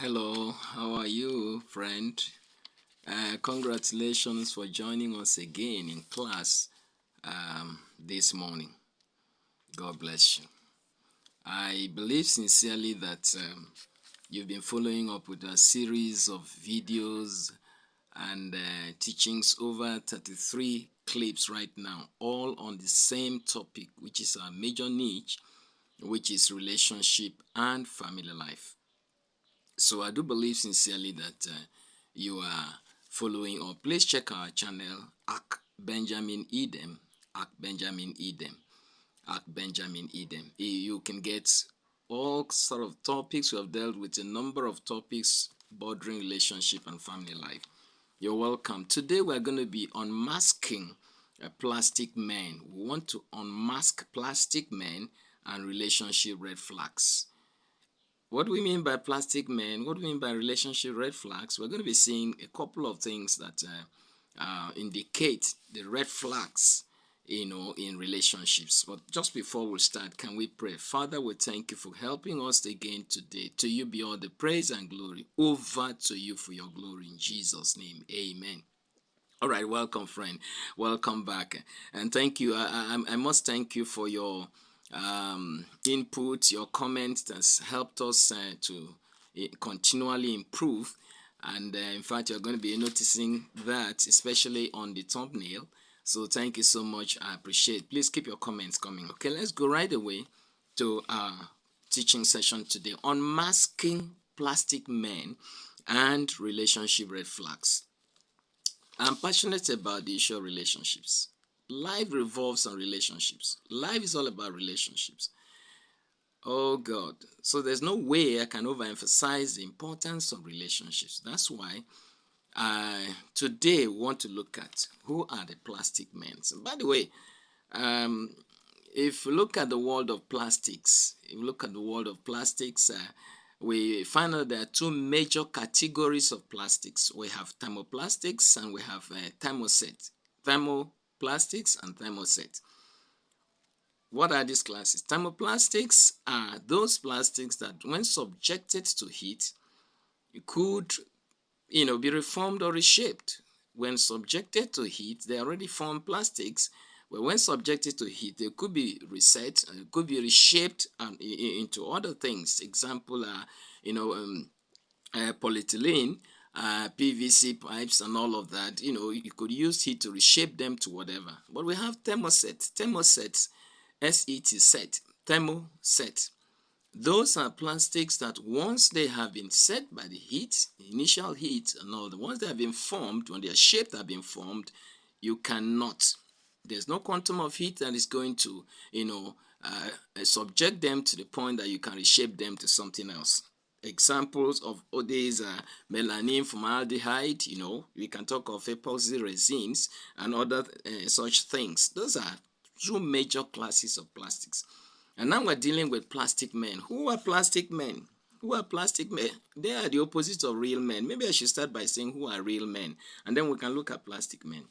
Hello, how are you, friend? Congratulations for joining us again in class this morning. God bless you. I believe sincerely that you've been following up with a series of videos and teachings, over 33 clips right now, all on the same topic, which is our major niche, which is relationship and family life. So I do believe sincerely that you are following up. Please check our channel, Ak Benjamin Edem. Ak Benjamin Edem. Ak Benjamin Edem. You can get all sort of topics. We have dealt with a number of topics bordering relationship and family life. You're welcome. Today we're going to be unmasking plastic men. We want to unmask plastic men and relationship red flags. What do we mean by plastic men? What do we mean by relationship red flags? We're going to be seeing a couple of things that indicate the red flags, in relationships. But just before we start, can we pray? Father, we thank you for helping us again today. To you be all the praise and glory. Over to you for your glory in Jesus' name. Amen. All right, welcome, friend. Welcome back, and thank you. I must thank you for your input, your comments that's helped us to continually improve. And in fact, you're going to be noticing that, especially on the thumbnail. So thank you so much. I appreciate it. Please keep your comments coming. Okay, let's go right away to our teaching session today on masking plastic men and relationship red flags. I'm passionate about the issue of relationships. Life revolves on relationships. Life is all about relationships. Oh God. So there's no way I can overemphasize the importance of relationships. That's why I today want to look at who are the plastic men. So by the way, if you look at the world of plastics, we find out there are two major categories of plastics. We have thermoplastics and we have thermoset. Thermoplastics and thermoset. What are these classes? Thermoplastics are those plastics that, when subjected to heat, could, be reformed or reshaped. When subjected to heat, they already formed plastics. But when subjected to heat, they could be reset, could be reshaped into other things. Example, polyethylene, PVC pipes, and all of that. You could use heat to reshape them to whatever. But we have thermosets, set, thermoset. Those are plastics that once they have been set by the heat, initial heat, and all the ones that have been formed, when their shape have been formed, you cannot. There's no quantum of heat that is going to, subject them to the point that you can reshape them to something else. Examples of these are melanin formaldehyde. We can talk of epoxy resins and other such things. Those are two major classes of plastics. And now we're dealing with plastic men. Who are plastic men? Who are plastic men? They are the opposite of real men. Maybe I should start by saying who are real men, and then we can look at plastic men.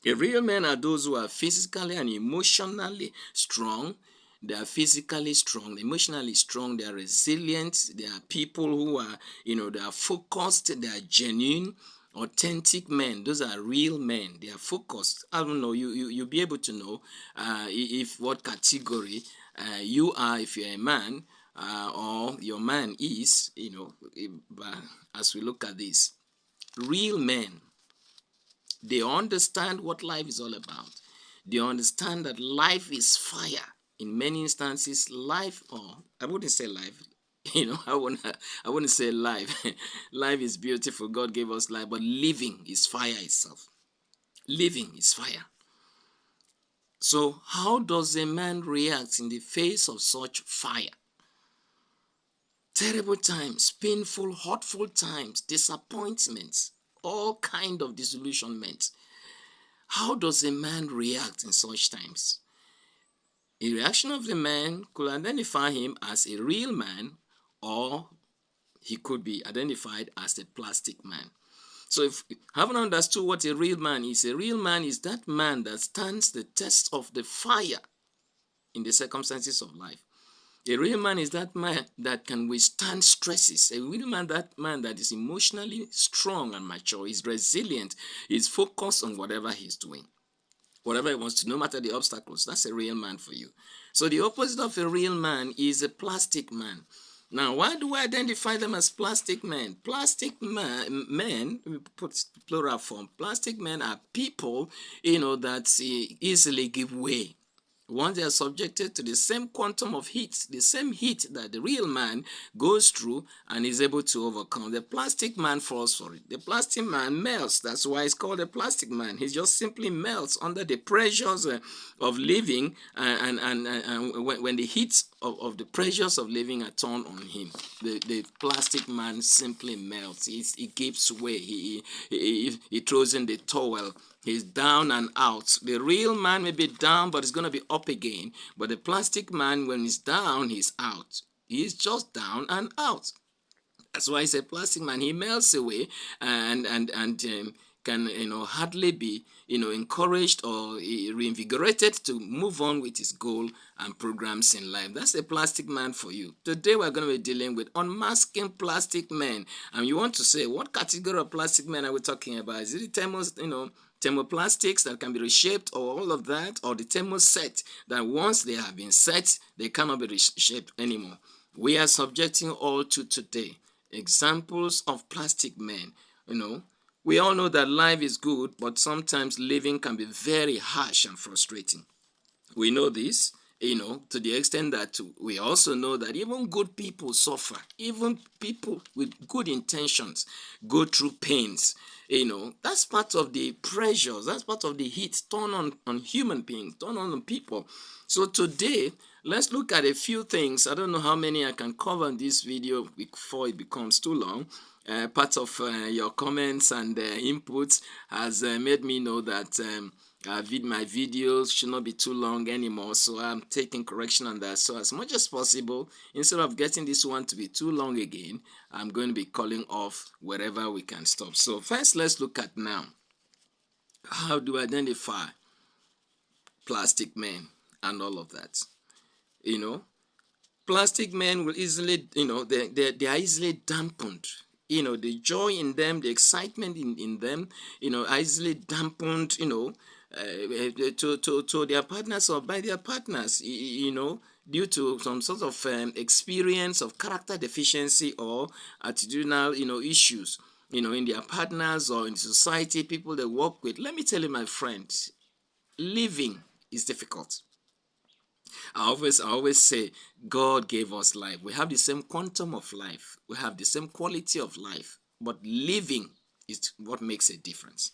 Real men are those who are physically and emotionally strong. They are physically strong, emotionally strong. They are resilient. They are people who are, they are focused. They are genuine, authentic men. Those are real men. They are focused. I don't know. You'll be able to know if what category you are, if you're a man, or your man is. As we look at this, real men. They understand what life is all about. They understand that life is fire. In many instances, life, or I wouldn't say life, I wouldn't say life. Life is beautiful. God gave us life, but living is fire itself. Living is fire. So how does a man react in the face of such fire? Terrible times, painful, hurtful times, disappointments, all kind of disillusionment. How does a man react in such times? A reaction of the man could identify him as a real man, or he could be identified as a plastic man. So if you haven't understood what a real man is that man that stands the test of the fire in the circumstances of life. A real man is that man that can withstand stresses. A real man, that man that is emotionally strong and mature, is resilient, is focused on whatever he's doing, whatever he wants to, no matter the obstacles. That's a real man for you. So the opposite of a real man is a plastic man. Now, why do we identify them as plastic men? Men, we put plural form. Plastic men are people, that easily give way. Once they are subjected to the same quantum of heat, the same heat that the real man goes through and is able to overcome, the plastic man falls for it. The plastic man melts. That's why it's called a plastic man. He just simply melts under the pressures of living, and when the heat of the pressures of living are turned on him, the plastic man simply melts. He gives way. He throws in the towel. He's down and out. The real man may be down, but he's going to be up again. But the plastic man, when he's down, he's out. He's just down and out. That's why he's a plastic man. He melts away and can hardly be encouraged or reinvigorated to move on with his goal and programs in life. That's a plastic man for you. Today we're going to be dealing with unmasking plastic men. And you want to say, what category of plastic men are we talking about? Is it the thermoplastics that can be reshaped, or all of that, or the thermoset that once they have been set, they cannot be reshaped anymore? We are subjecting all to today examples of plastic men. We all know that life is good, but sometimes living can be very harsh and frustrating. We know this, to the extent that we also know that even good people suffer. Even people with good intentions go through pains. That's part of the pressures, that's part of the heat turn on human beings, turn on people. So today, let's look at a few things. I don't know how many I can cover in this video before it becomes too long. Part of your comments and inputs has made me know that my videos should not be too long anymore, so I'm taking correction on that. So as much as possible, instead of getting this one to be too long again, I'm going to be calling off wherever we can stop. So first, let's look at now, how do I identify plastic men and all of that. Plastic men will easily, they are easily dampened. The joy in them, the excitement in them, are easily dampened, to their partners or by their partners, due to some sort of experience of character deficiency or attitudinal, issues, in their partners or in society, people they work with. Let me tell you, my friends, living is difficult. I always say God gave us life. We have the same quantum of life. We have the same quality of life. But living is what makes a difference.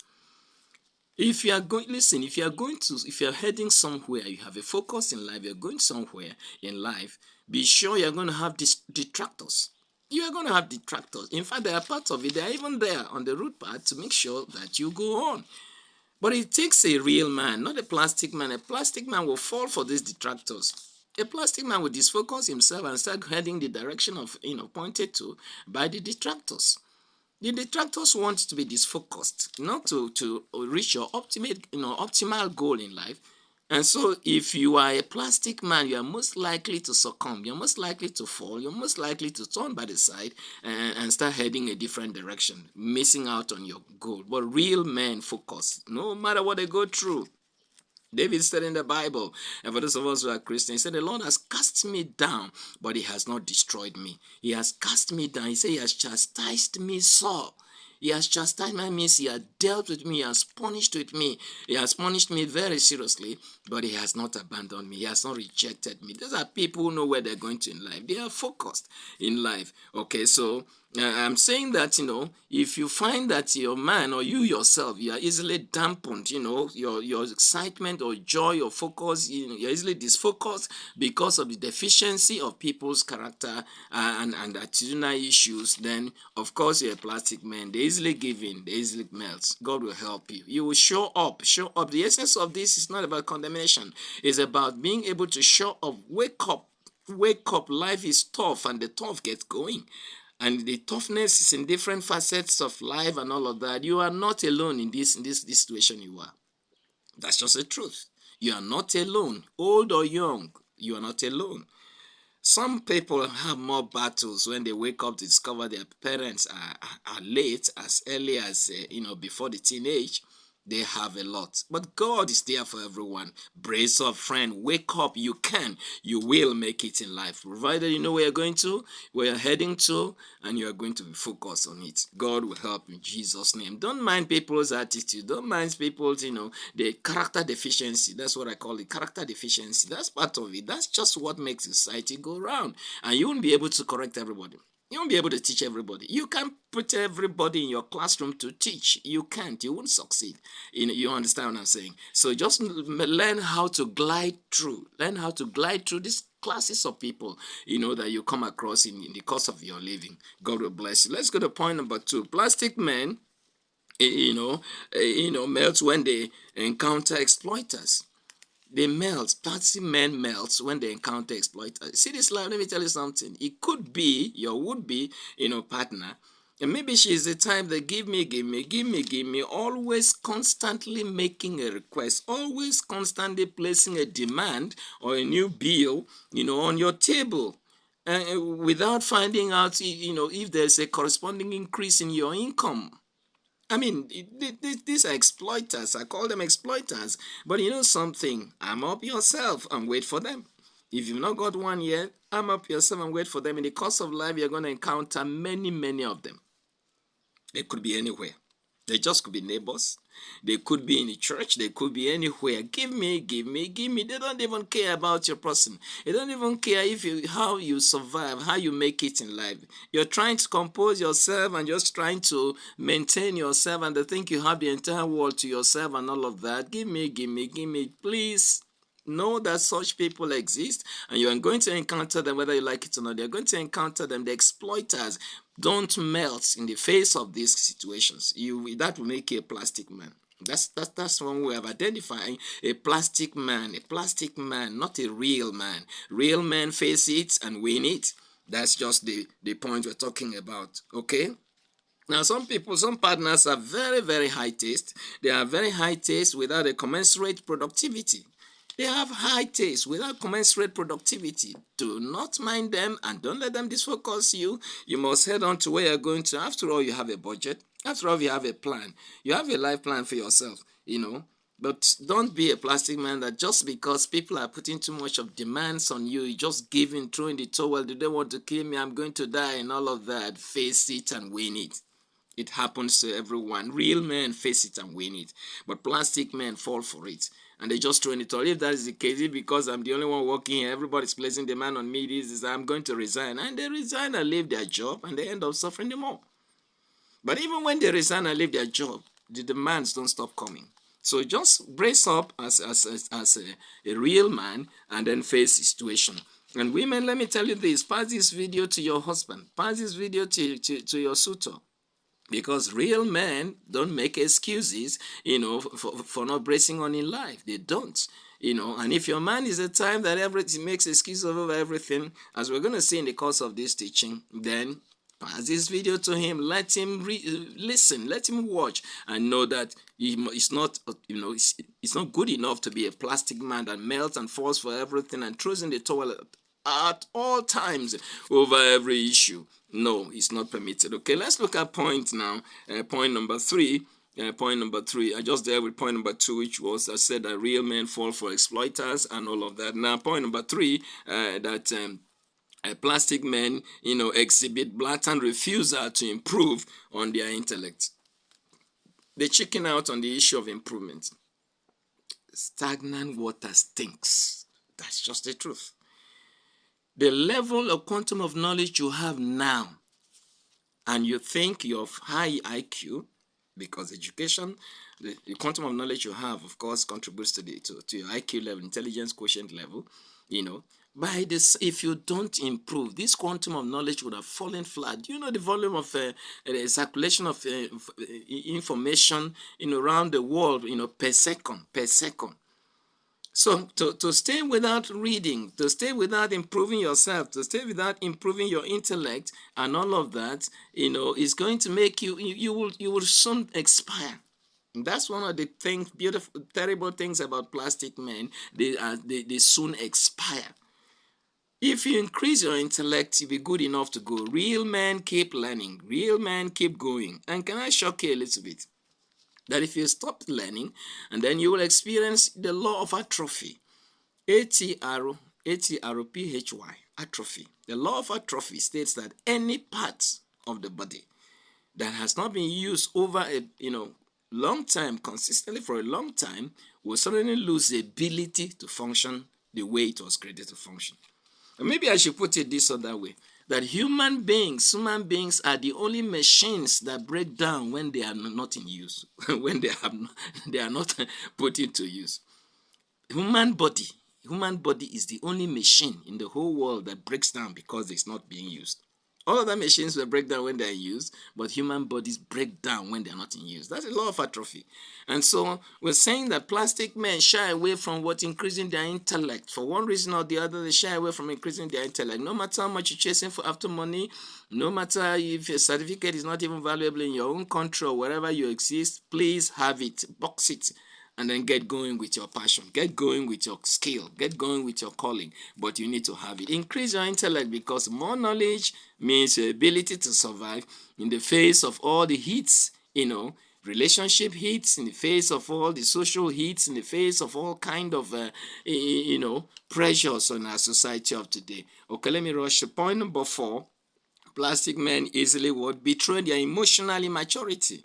If you are heading somewhere, you have a focus in life, you're going somewhere in life, be sure you're going to have detractors. You are going to have detractors. In fact, they are part of it. They are even there on the route path to make sure that you go on. But it takes a real man, not a plastic man. A plastic man will fall for these detractors. A plastic man will disfocus himself and start heading the direction of, pointed to by the detractors. The detractors want to be disfocused, not to reach your optimal goal in life. And so if you are a plastic man, you are most likely to succumb. You're most likely to fall. You're most likely to turn by the side and start heading a different direction, missing out on your goal. But real men focus, no matter what they go through. David said in the Bible, and for those of us who are Christians, he said, the Lord has cast me down, but he has not destroyed me. He has cast me down. He said, he has chastised me sore. He has chastised me, means he has dealt with me, he has punished with me. He has punished me very seriously, but he has not abandoned me. He has not rejected me. These are people who know where they're going to in life. They are focused in life. Okay, so I'm saying that, if you find that your man or you yourself, you are easily dampened, your excitement or joy or focus, you're easily disfocused because of the deficiency of people's character and attitudinal issues, then of course you're a plastic man. They easily give in, they easily melt. God will help you. You will show up. The essence of this is not about condemnation. It's about being able to show up, wake up. Life is tough and the tough gets going. And the toughness is in different facets of life and all of that. You are not alone in this situation you are. That's just the truth. You are not alone. Old or young, you are not alone. Some people have more battles when they wake up to discover their parents are late as early as, before the teenage. They have a lot. But God is there for everyone. Brace up, friend. Wake up. You can. You will make it in life. Provided you know where you're going to, where you're heading to, and you are going to be focused on it. God will help in Jesus' name. Don't mind people's attitude. Don't mind people's, the character deficiency. That's what I call it. Character deficiency. That's part of it. That's just what makes society go round. And you won't be able to correct everybody. You won't be able to teach everybody. You can't put everybody in your classroom to teach. You can't. You won't succeed. You understand what I'm saying? So just learn how to glide through. Learn how to glide through these classes of people, that you come across in the course of your living. God will bless you. Let's go to point number 2. Plastic men, melt when they encounter exploiters. They melt. Plastic men melt when they encounter exploiters. See this life, let me tell you something. It could be your would-be, partner. And maybe she's the type that give me, always constantly making a request, always constantly placing a demand or a new bill, on your table. Without finding out, if there's a corresponding increase in your income. I mean, these are exploiters. I call them exploiters. But you know something? Arm up yourself and wait for them. If you've not got one yet, arm up yourself and wait for them. In the course of life, you're going to encounter many, many of them. They could be anywhere. They just could be neighbors. They could be in the church. They could be anywhere. Give me. They don't even care about your person. They don't even care how you survive, how you make it in life. You're trying to compose yourself and just trying to maintain yourself, and they think you have the entire world to yourself and all of that. Give me. Please know that such people exist, and you are going to encounter them whether you like it or not. You're going to encounter them, the exploiters. Don't melt in the face of these situations. That will make you a plastic man. That's one way of identifying a plastic man, not a real man. Real men face it and win it. That's just the point we're talking about. Okay. Now, some partners are very, very high taste. They are very high taste without a commensurate productivity. They have high taste without commensurate productivity. Do not mind them and don't let them disfocus you. You must head on to where you're going to. After all, you have a budget. After all, you have a plan. You have a life plan for yourself, But don't be a plastic man that just because people are putting too much of demands on you, you just giving, throwing the towel. Do they want to kill me? I'm going to die and all of that. Face it and win it. It happens to everyone. Real men face it and win it. But plastic men fall for it. And they just throw it all. If that is the case, because I'm the only one working here, everybody's placing demand on me, this is I'm going to resign. And they resign and leave their job, and they end up suffering the more. But even when they resign and leave their job, the demands don't stop coming. So just brace up as a real man and then face the situation. And women, let me tell you this. Pass this video to your husband. Pass this video to your suitor. Because real men don't make excuses, for not bracing on in life. They don't. And if your man is the time that everything makes excuses over everything, as we're going to see in the course of this teaching, then pass this video to him. Let him listen. Let him watch and know that it's not, it's not good enough to be a plastic man that melts and falls for everything and throws in the towel at all times over every issue. No, it's not permitted. Okay, let's look at point now. Point number 3. I just dealt with point number 2, which was I said that real men fall for exploiters and all of that. Now, point number 3, that plastic men, exhibit blatant refusal to improve on their intellect. They chicken out on the issue of improvement. Stagnant water stinks. That's just the truth. The level of quantum of knowledge you have now, and you think you're of high IQ, because education, the quantum of knowledge you have, of course, contributes to your IQ level, intelligence quotient level, By this, if you don't improve, this quantum of knowledge would have fallen flat. The volume of circulation of information around the world, per second. So to stay without reading, to stay without improving yourself, to stay without improving your intellect and all of that, is going to make you will soon expire. And that's one of the things, beautiful, terrible things about plastic men. They soon expire. If you increase your intellect, you'll be good enough to go. Real men keep learning. Real men keep going. And can I shock you a little bit? That if you stop learning, and then you will experience the law of atrophy. A-T-R-O-P-H-Y, atrophy. The law of atrophy states that any part of the body that has not been used over a long time, consistently for a long time, will suddenly lose the ability to function the way it was created to function. And maybe I should put it this other way, that human beings are the only machines that break down when they are not in use, when they are not put into use. Human body is the only machine in the whole world that breaks down because it's not being used. All other machines will break down when they're in use, but human bodies break down when they're not in use. That's the law of atrophy. And so we're saying that plastic men shy away from what increasing their intellect. For one reason or the other, they shy away from increasing their intellect. No matter how much you're chasing for after money, no matter if your certificate is not even valuable in your own country or wherever you exist, please have it, box it, and then get going with your passion, get going with your skill, get going with your calling. But you need to have it. Increase your intellect, because more knowledge means your ability to survive in the face of all the hits, relationship hits, in the face of all the social hits, in the face of all kind of pressures on our society of today. Okay, let me rush to point number 4. Plastic men easily would betray their emotional immaturity.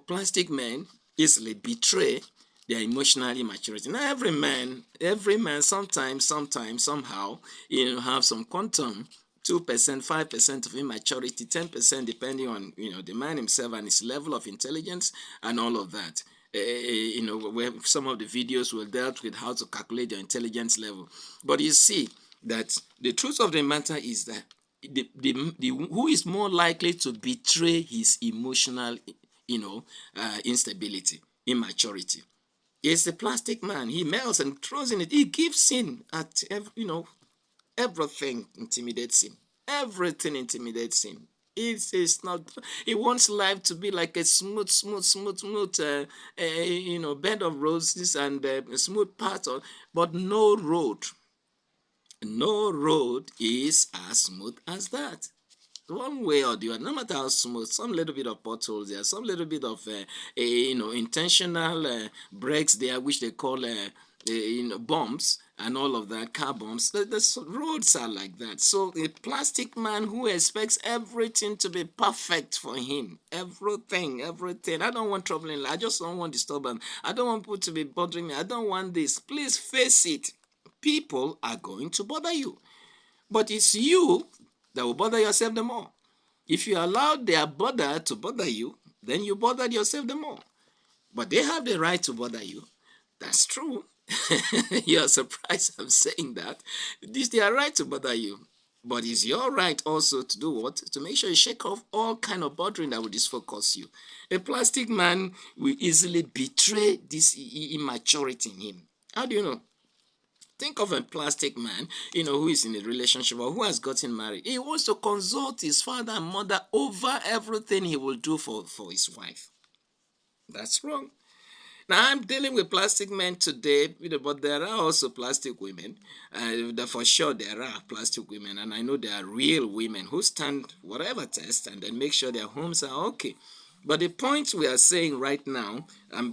Plastic men easily betray their emotional immaturity. Now, every man, sometimes, somehow, have some quantum, 2%, 5% of immaturity, 10% depending on, the man himself and his level of intelligence and all of that. Where some of the videos will dealt with how to calculate your intelligence level. But you see that the truth of the matter is that who is more likely to betray his emotional instability, immaturity, is the plastic man. He melts and throws in it. He gives in at everything intimidates him. Everything intimidates him. It's not. He wants life to be like a smooth, bed of roses and a smooth path, but no road. No road is as smooth as that. One way or the other, no matter how smooth, some little bit of potholes there, some little bit of intentional breaks there, which they call bumps and all of that, car bumps. The roads are like that. So a plastic man who expects everything to be perfect for him, everything. I don't want trouble in life. I just don't want disturbance. I don't want people to be bothering me. I don't want this. Please face it. People are going to bother you, but it's you that will bother yourself the more. If you allow their bother to bother you, then you bothered yourself the more. But they have the right to bother you. That's true. You're surprised I'm saying that. It is their right to bother you. But it's your right also to do what? To make sure you shake off all kind of bothering that will disfocus you. A plastic man will easily betray this immaturity in him. How do you know? Think of a plastic man, who is in a relationship or who has gotten married. He wants to consult his father and mother over everything he will do for his wife. That's wrong. Now, I'm dealing with plastic men today, but there are also plastic women. For sure, there are plastic women, and I know there are real women who stand whatever test and then make sure their homes are okay. But the point we are saying right now,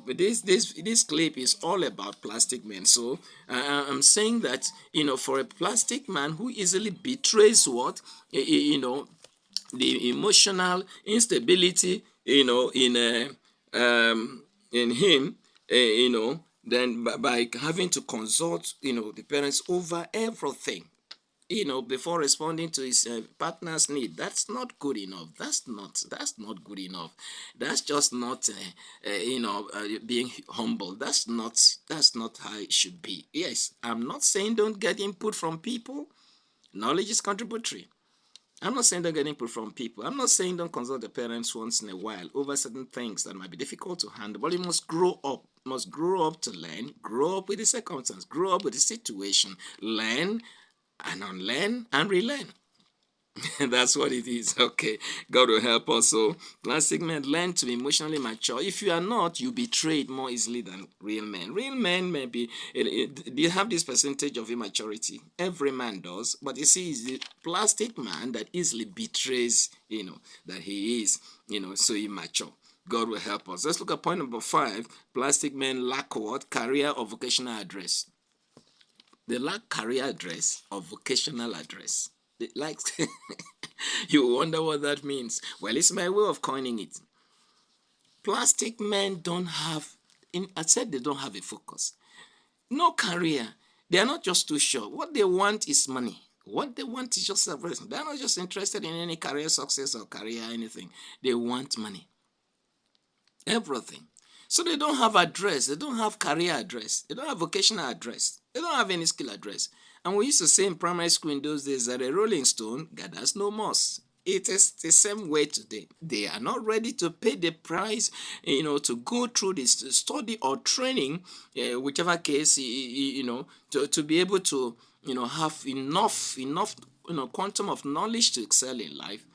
this clip is all about plastic men. So I'm saying that for a plastic man who easily betrays what the emotional instability in him, then by having to consult the parents over everything, before responding to his partner's need. That's not good enough. That's not good enough. That's just not being humble. That's not how it should be. Yes, I'm not saying don't get input from people. Knowledge is contributory. I'm not saying don't get input from people. I'm not saying don't consult the parents once in a while over certain things that might be difficult to handle, but you must grow up. You must grow up to learn, grow up with the circumstance, grow up with the situation, learn and unlearn and relearn. That's what it is. Okay. God will help us. So plastic men learn to be emotionally mature. If you are not, you betrayed more easily than real men. Real men maybe they have this percentage of immaturity. Every man does, but you see, it's the plastic man that easily betrays, that he is, so immature. God will help us. Let's look at point number 5. Plastic men lack what? Career or vocational address. They lack career address or vocational address. They like you wonder what that means. Well, it's my way of coining it. Plastic men don't have, I said they don't have a focus. No career. They are not just too sure. What they want is money. What they want is just everything. They're not just interested in any career success or career anything. They want money. Everything. So they don't have address. They don't have career address. They don't have vocational address. They don't have any skill address. And we used to say in primary school in those days that a rolling stone gathers no moss. It is the same way today. They are not ready to pay the price, to go through this study or training, whichever case, to be able to, have enough, quantum of knowledge to excel in life.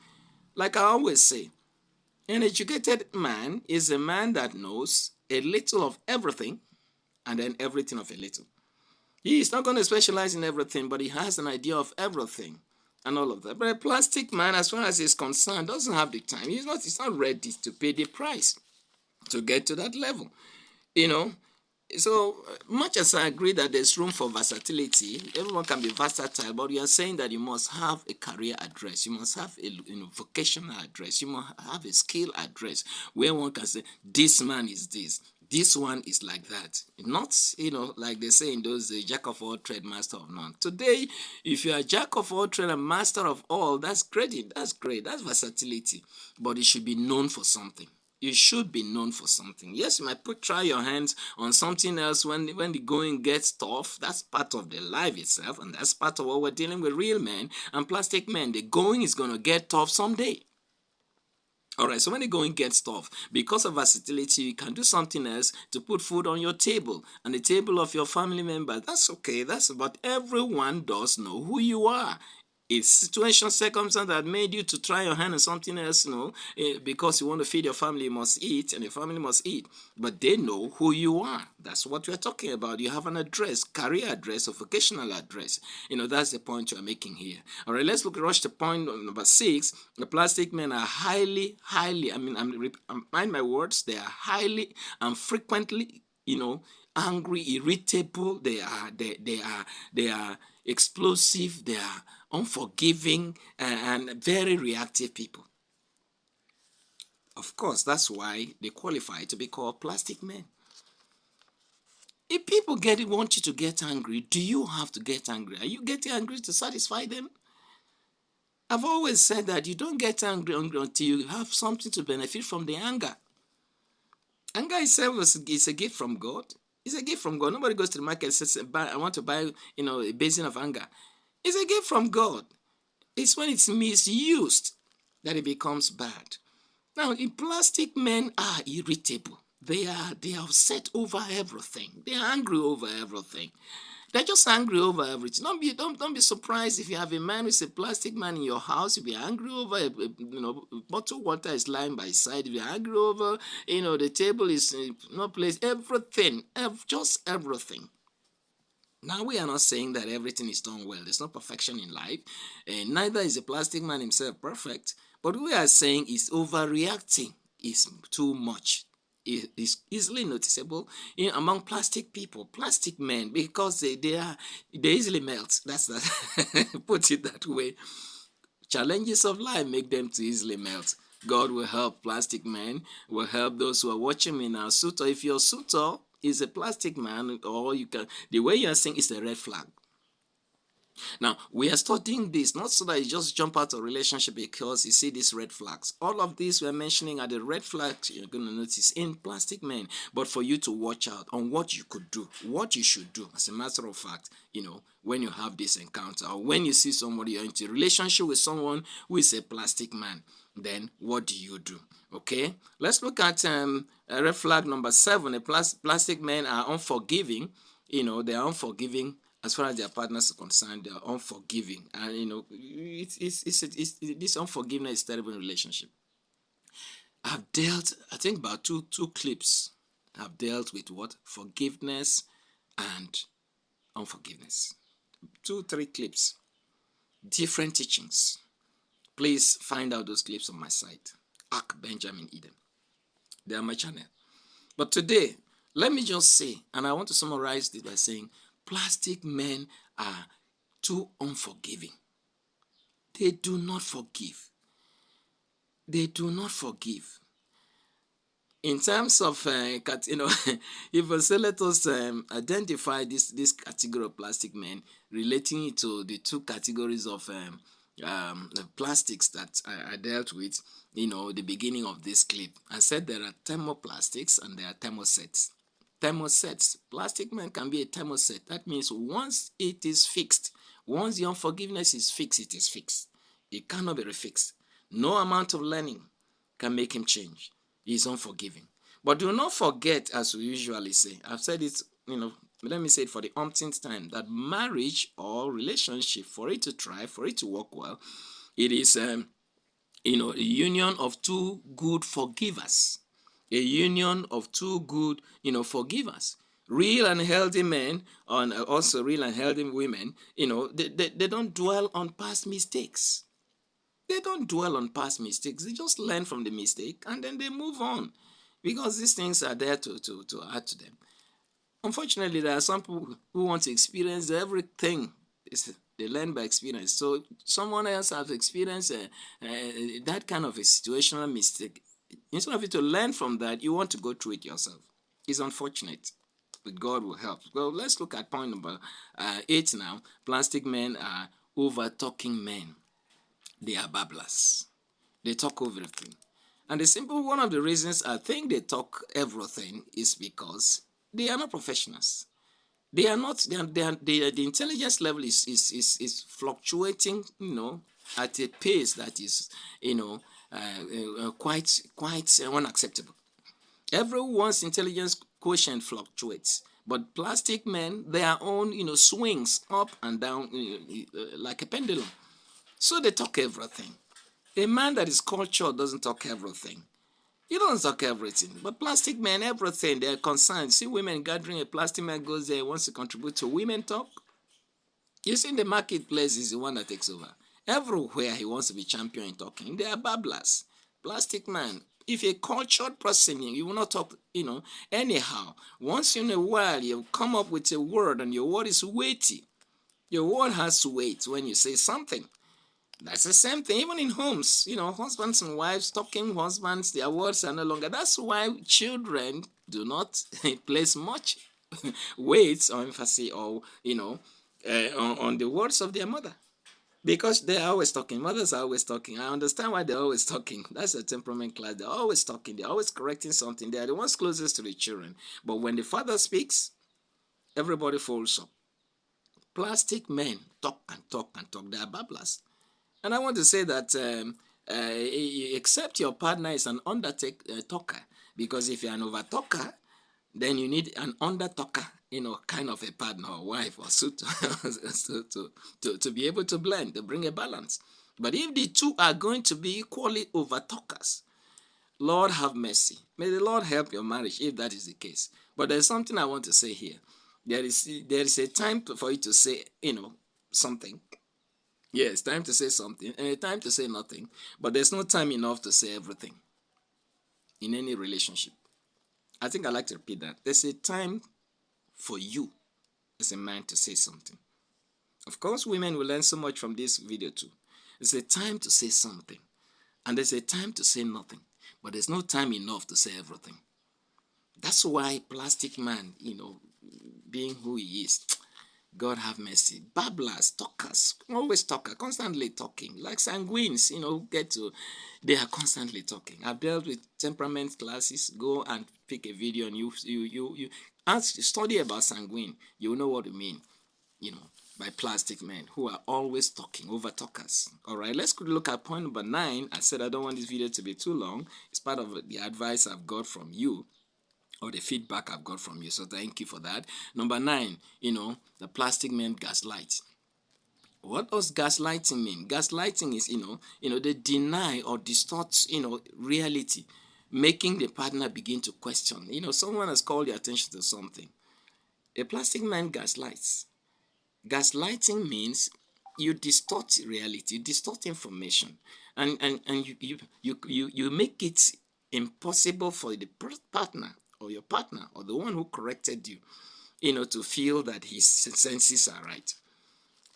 Like I always say, an educated man is a man that knows a little of everything and then everything of a little. He is not going to specialize in everything, but he has an idea of everything and all of that. But a plastic man, as far as he's concerned, doesn't have the time. He's not ready to pay the price to get to that level. So much as I agree that there's room for versatility, everyone can be versatile, but you are saying that you must have a career address, you must have a vocational address, you must have a skill address where one can say, this man is this one is like that. Not, like they say in those days, jack of all trade, master of none. Today, if you are jack of all trade and master of all, that's great. That's great. That's versatility. But it should be known for something. You should be known for something. Yes, you might try your hands on something else when the going gets tough. That's part of the life itself, and that's part of what we're dealing with real men and plastic men. The going is going to get tough someday. All right, so when the going gets tough, because of versatility, you can do something else to put food on your table and the table of your family members. That's okay. But everyone does know who you are. It's situation, circumstance that made you to try your hand on something else, because you want to feed your family, you must eat, and your family must eat. But they know who you are. That's what we're talking about. You have an address, career address, or vocational address. That's the point you're making here. All right, let's rush to point number 6. The plastic men are highly, mind my words, they are highly and frequently, angry, irritable. They are explosive. They are unforgiving and very reactive people. Of course, that's why they qualify to be called plastic men. If people want you to get angry, do you have to get angry? Are you getting angry to satisfy them? I've always said that you don't get angry until you have something to benefit from the anger. Anger itself is a gift from God. It's a gift from God. Nobody goes to the market and says, I want to buy, a basin of anger. It's a gift from God. It's when it's misused that it becomes bad. Now, plastic men are irritable. They are upset over everything. They are angry over everything. They're just angry over everything. Don't be surprised if you have a man who's a plastic man in your house. You'll be angry over a bottle of water is lying by his side. You'll be angry over the table is not placed. Everything, just everything. Now, we are not saying that everything is done well. There's no perfection in life, and neither is the plastic man himself perfect. But we are saying is overreacting is too much. It is easily noticeable among plastic people, plastic men, because they easily melt. That's that. Put it that way. Challenges of life make them to easily melt. God will help plastic men, will help those who are watching me now. Suitor, if your suitor is a plastic man, or the way you are saying is a red flag. Now, we are studying this not so that you just jump out of a relationship because you see these red flags. All of these we're mentioning are the red flags you're going to notice in plastic men, but for you to watch out on what you could do, what you should do. As a matter of fact, when you have this encounter or when you see somebody, you're into a relationship with someone who is a plastic man, then what do you do? Okay, let's look at red flag number 7. Plastic men are unforgiving. They are unforgiving as far as their partners are concerned, they are unforgiving. And, this unforgiveness is terrible in relationship. I've dealt, I think about two clips. I've dealt with what? Forgiveness and unforgiveness. 2-3 clips. Different teachings. Please find out those clips on my site. Ark Benjamin Eden. They are on my channel. But today, let me just say, and I want to summarize this by saying, plastic men are too unforgiving. They do not forgive. They do not forgive. In terms of, if I say let us identify this category of plastic men, relating it to the two categories of the plastics that I dealt with, the beginning of this clip. I said there are thermoplastics and there are thermosets. Thermosets. Plastic men can be a thermoset. That means once it is fixed, once the unforgiveness is fixed, it is fixed. It cannot be refixed. No amount of learning can make him change. He is unforgiving. But do not forget, as we usually say, I've said it, let me say it for the umpteenth time, that marriage or relationship, for it to thrive, for it to work well, it is, a union of two good forgivers. A union of two good, forgivers. Real and healthy men, and also real and healthy women, they don't dwell on past mistakes. They don't dwell on past mistakes. They just learn from the mistake and then they move on, because these things are there to add to them. Unfortunately, there are some people who want to experience everything. They learn by experience. So someone else has experienced that kind of a situational mistake. Instead of you to learn from that, you want to go through it yourself. It's unfortunate, but God will help. Well, let's look at point number 8 now. Plastic men are over-talking men. They are babblers. They talk everything. And one of the reasons I think they talk everything is because they are not professionals. They are not, the intelligence level is fluctuating, at a pace that is, quite unacceptable. Everyone's intelligence quotient fluctuates. But plastic men, their own, swings up and down like a pendulum. So they talk everything. A man that is cultured doesn't talk everything. He doesn't talk everything. But plastic men, everything, they're concerned. See women gathering, a plastic man goes there, wants to contribute to women talk. You see, in the marketplace is the one that takes over. Everywhere he wants to be champion in talking. They are babblers. Plastic man. If you're a cultured person, you will not talk, anyhow. Once in a while, you come up with a word and your word is weighty. Your word has weight when you say something. That's the same thing, even in homes. Husbands and wives, talking husbands, their words are no longer. That's why children do not place much weight or emphasis or, on the words of their mother. Because they're always talking. Mothers are always talking. I understand why they're always talking. That's a temperament class. They're always talking. They're always correcting something. They are the ones closest to the children. But when the father speaks, everybody folds up. Plastic men talk and talk and talk. They are babblers. And I want to say that except your partner is an talker, because if you're an over-talker, then you need an under-talker, kind of a partner or wife or suitor to be able to blend, to bring a balance. But if the two are going to be equally over-talkers, Lord have mercy. May the Lord help your marriage if that is the case. But there's something I want to say here. There is a time for you to say, something. Yes, time to say something and a time to say nothing. But there's no time enough to say everything in any relationship. I think I like to repeat that. There's a time for you as a man to say something. Of course, women will learn so much from this video too. There's a time to say something. And there's a time to say nothing. But there's no time enough to say everything. That's why plastic man, being who he is, God have mercy. Babblers, talkers, always talker, constantly talking. Like sanguines, they are constantly talking. I've dealt with temperament classes. Go and pick a video and you study about sanguine. You know what I mean, by plastic men who are always talking, over talkers. All right, let's look at point number 9. I said I don't want this video to be too long. It's part of the advice I've got from you. or the feedback I've got from you. So thank you for that. Number 9, the plastic man gaslights. What does gaslighting mean? Gaslighting is, they deny or distort, reality, making the partner begin to question. Someone has called your attention to something. A plastic man gaslights. Gaslighting means you distort reality, you distort information, and you make it impossible for the partner or your partner or the one who corrected you, to feel that his senses are right.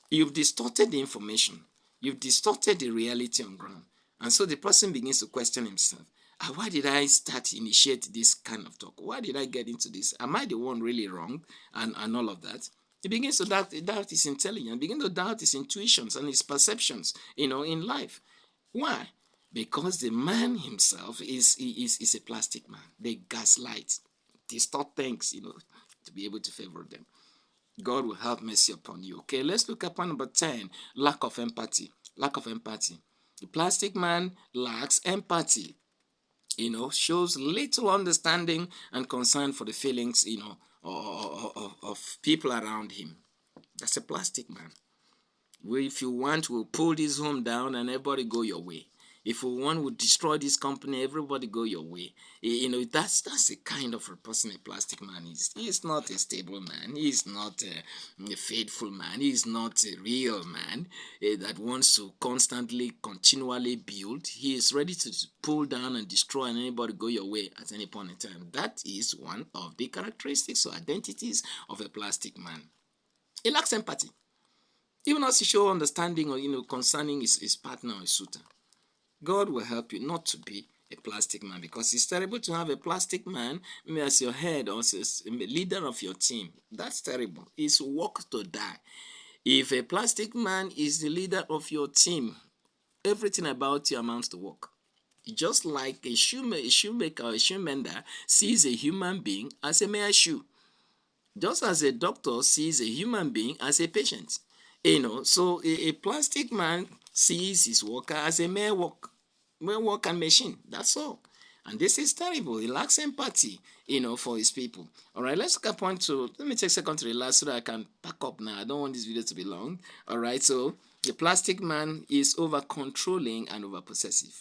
You've distorted the information. You've distorted the reality on ground. And so the person begins to question himself. Why did I initiate this kind of talk? Why did I get into this? Am I the one really wrong? And all of that. He begins to doubt his intelligence, begins to doubt his intuitions and his perceptions, in life. Why? Because the man himself is a plastic man. They gaslight, distort things, to be able to favor them. God will have mercy upon you. Okay, let's look at point number 10, lack of empathy. Lack of empathy. The plastic man lacks empathy, shows little understanding and concern for the feelings, of people around him. That's a plastic man. If you want, we'll pull this home down and everybody go your way. If we want, we'll destroy this company, everybody go your way. That's the kind of a person a plastic man is. He's not a stable man. He's not a faithful man. He's not a real man that wants to constantly, continually build. He is ready to pull down and destroy and anybody go your way at any point in time. That is one of the characteristics or identities of a plastic man. He lacks empathy. Even as he show understanding or concerning his partner or his suitor. God will help you not to be a plastic man, because it's terrible to have a plastic man as your head or as a leader of your team. That's terrible. It's work to die. If a plastic man is the leader of your team, everything about you amounts to work. Just like a shoemaker or a shoe mender sees a human being as a mere shoe. Just as a doctor sees a human being as a patient. So a plastic man sees his worker as a mere work and machine. That's all. And this is terrible. He lacks empathy, for his people. All right, let's look at point 2. Let me take a second to relax so that I can pack up now. I don't want this video to be long. All right, so the plastic man is over controlling and over possessive.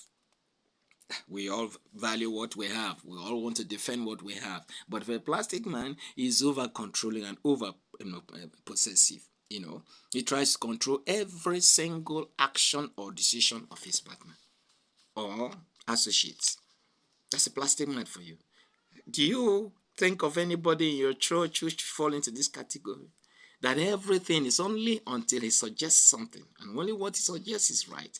We all value what we have. We all want to defend what we have. But if a plastic man is over controlling and over possessive, he tries to control every single action or decision of his partner or associates. That's a plastic man for you. Do you think of anybody in your church who fall into this category? That everything is only until he suggests something, and only what he suggests is right.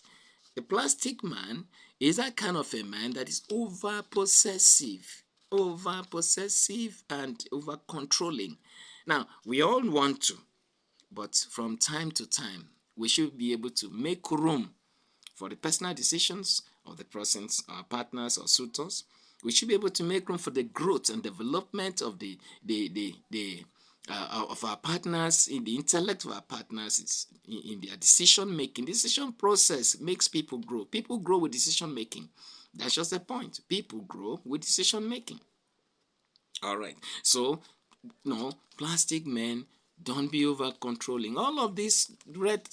The plastic man is that kind of a man that is over possessive and over controlling. Now, we all want to, but from time to time, we should be able to make room for the personal decisions of the persons, our partners or suitors. We should be able to make room for the growth and development of of our partners, in the intellect of our partners, in their decision making. Decision process makes people grow. People grow with decision making. That's just the point. People grow with decision making. All right. So, plastic men, don't be over controlling. All of these red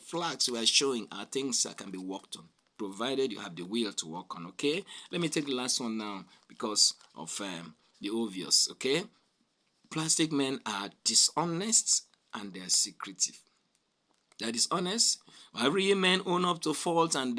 flags we are showing are things that can be worked on, provided you have the will to work on. Okay. Let me take the last one now because of the obvious. Okay. Plastic men are dishonest and they're secretive. They're dishonest. Every man own up to faults and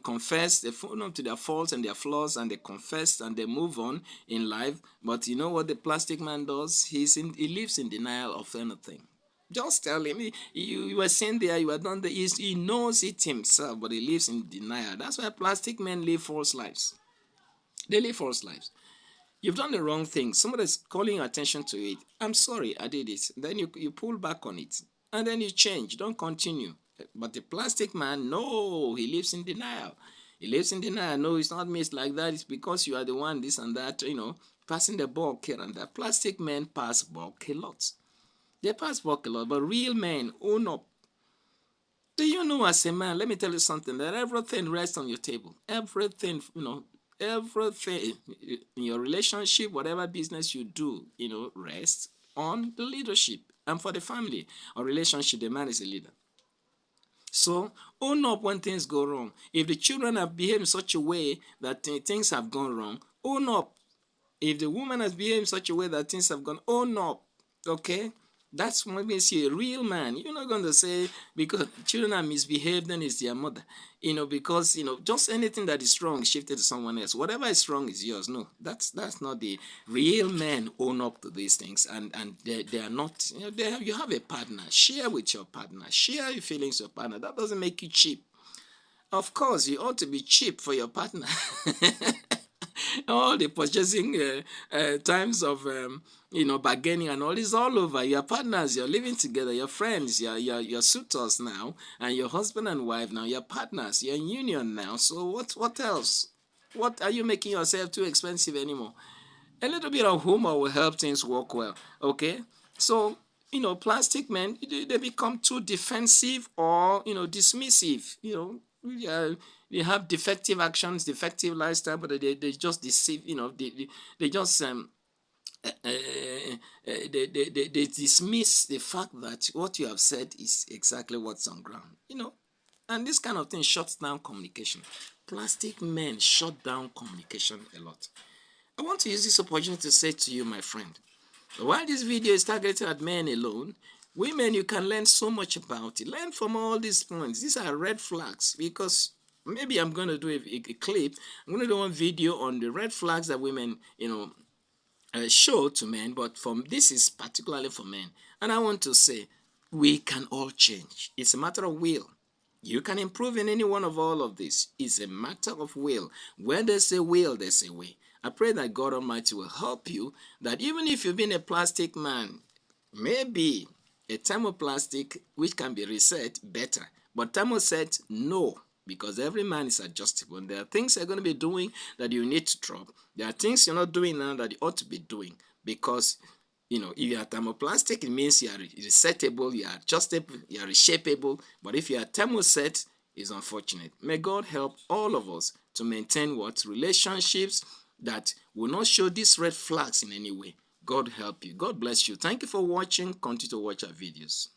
confess. They own up to their faults and their flaws, and they confess and they move on in life. But you know what the plastic man does? He lives in denial of anything. Just tell him, you were sent there, you were done there. He knows it himself, but he lives in denial. That's why plastic men live false lives. They live false lives. You've done the wrong thing. Somebody's calling your attention to it. I'm sorry, I did it. Then you pull back on it. And then you change. Don't continue. But the plastic man, no, he lives in denial. He lives in denial. No, it's not me. It's like that. It's because you are the one, this and that, passing the buck here and there. Plastic men pass buck a lot. They pass buck a lot. But real men own up. Do you know, as a man, let me tell you something, that everything rests on your table. Everything, everything in your relationship, whatever business you do, rests on the leadership. And for the family or relationship, the man is a leader. So own up when things go wrong. If the children have behaved in such a way that things have gone wrong, own up. If the woman has behaved in such a way that things have gone, own up. Okay? That's what makes you a real man. You're not going to say because children are misbehaved, then it's their mother. Because just anything that is wrong shifted to someone else. Whatever is wrong is yours. No, that's not the real men own up to these things, and they are not. You have a partner. Share with your partner. Share your feelings with your partner. That doesn't make you cheap. Of course, you ought to be cheap for your partner. All the purchasing times of bargaining and all is all over. Your partners, you're living together, your friends, your suitors now, and your husband and wife now, your partners, you're in union now. So what else? What are you making yourself too expensive anymore? A little bit of humor will help things work well. Okay, so plastic men, they become too defensive or dismissive. They have defective actions, defective lifestyle, but they just deceive. They just they dismiss the fact that what you have said is exactly what's on ground. And this kind of thing shuts down communication. Plastic men shut down communication a lot. I want to use this opportunity to say to you, my friend, while this video is targeted at men alone, women, you can learn so much about it. Learn from all these points. These are red flags, because maybe I'm going to do a clip. I'm going to do one video on the red flags that women, show to men, but this is particularly for men. And I want to say, we can all change. It's a matter of will. You can improve in any one of all of this. It's a matter of will. Where there's a will, there's a way. I pray that God Almighty will help you, that even if you've been a plastic man, maybe a thermoplastic which can be reset better. But thermoset, no, because every man is adjustable. And there are things you're going to be doing that you need to drop. There are things you're not doing now that you ought to be doing, because if you are thermoplastic, it means you are resettable, you are adjustable, you are reshapeable. But if you are thermoset, it's unfortunate. May God help all of us to maintain relationships that will not show these red flags in any way. God help you. God bless you. Thank you for watching. Continue to watch our videos.